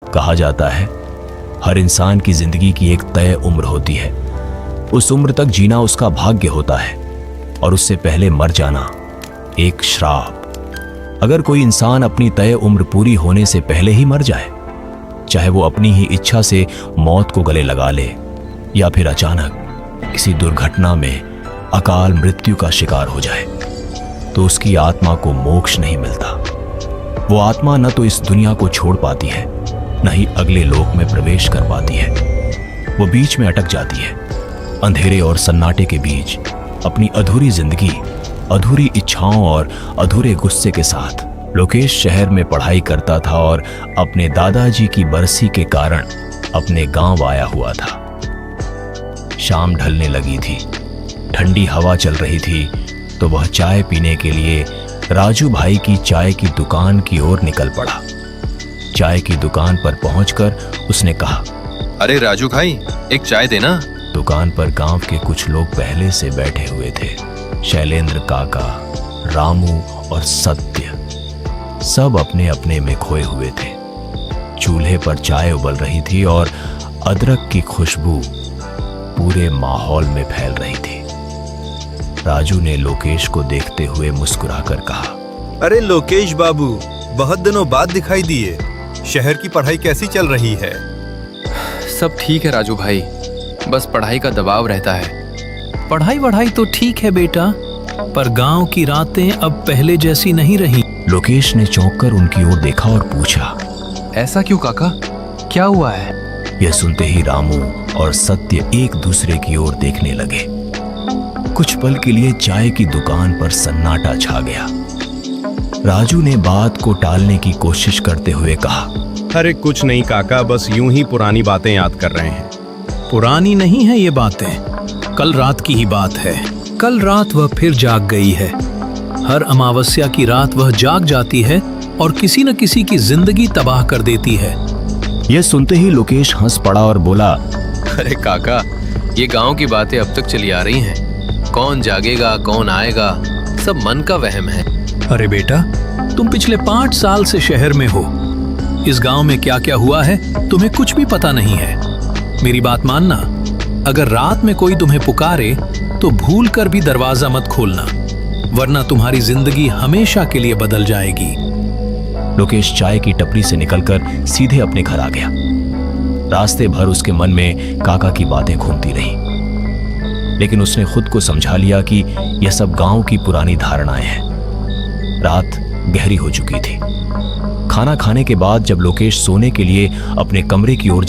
कहा जाता है हर इंसान की जिंदगी की एक तय उम्र होती है। उस उम्र तक जीना उसका भाग्य होता है और उससे पहले मर जाना एक श्राप। अगर कोई इंसान अपनी तय उम्र पूरी होने से पहले ही मर जाए, चाहे वो अपनी ही इच्छा से मौत को गले लगा ले या फिर अचानक किसी दुर्घटना में अकाल मृत्यु का शिकार हो जाए, तो उसकी आत्मा को मोक्ष नहीं मिलता। वो आत्मा न तो इस दुनिया को छोड़ पाती है, न ही अगले लोक में प्रवेश कर पाती है। वो बीच में अटक जाती है, अंधेरे और सन्नाटे के बीच अपनी अधूरी जिंदगी, अधूरी इच्छाओं और अधूरे गुस्से के साथ। लोकेश शहर में पढ़ाई करता था और अपने दादाजी की बरसी के कारण अपने गांव आया हुआ था। शाम ढलने लगी थी, ठंडी हवा चल रही थी, तो वह चाय पीने के लिए राजू भाई की चाय की दुकान की ओर निकल पड़ा। चाय की दुकान पर पहुंचकर उसने कहा, अरे राजू भाई, एक चाय देना। दुकान पर गांव के कुछ लोग पहले से बैठे हुए थे। शैलेंद्र काका, रामू और सत्य सब अपने अपने में खोए हुए थे। चूल्हे पर चाय उबल रही थी और अदरक की खुशबू पूरे माहौल में फैल रही थी। राजू ने लोकेश को देखते हुए मुस्कुराकर कहा, अरे लोकेश बाबू, बहुत दिनों बाद दिखाई दिए। शहर की पढ़ाई कैसी चल रही है? सब ठीक है राजू भाई, बस पढ़ाई का दबाव रहता है। पढ़ाई वढ़ाई तो ठीक है बेटा, पर गांव की रातें अब पहले जैसी नहीं रही। लोकेश ने चौंककर उनकी ओर देखा और पूछा, ऐसा क्यों काका, क्या हुआ है? यह सुनते ही रामू और सत्य एक दूसरे की ओर देखने लगे। कुछ पल के लिए चाय की दुकान पर सन्नाटा छा गया। राजू ने बात को टालने की कोशिश करते हुए कहा, अरे कुछ नहीं काका, बस यूं ही पुरानी बातें याद कर रहे हैं। पुरानी नहीं है ये बातें, कल रात की ही बात है। कल रात वह फिर जाग गई है। हर अमावस्या की रात वह जाग जाती है और किसी न किसी की जिंदगी तबाह कर देती है। यह सुनते ही लोकेश हंस पड़ा और बोला, अरे काका, ये गांव की बातें अब तक चली आ रही हैं। कौन जागेगा, कौन आएगा, सब मन का वहम है। अरे बेटा, तुम पिछले 5 साल से शहर में हो। इस गांव में क्या क्या हुआ है तुम्हें कुछ भी पता नहीं है। मेरी बात मानना, अगर रात में कोई तुम्हें पुकारे तो भूल कर भी दरवाजा मत खोलना, वरना तुम्हारी जिंदगी हमेशा के लिए बदल जाएगी। लोकेश चाय की टपरी से निकलकर सीधे अपने घर आ गया। रास्ते भर उसके मन में काका की बातें घूमती रही, लेकिन उसने खुद को समझा लिया कि यह सब गांव की पुरानी धारणाएं हैं। रात गहरी हो चुकी थी। खाना खाने के बाद जब लोकेश सोने के लिए अपने कमरे की ओर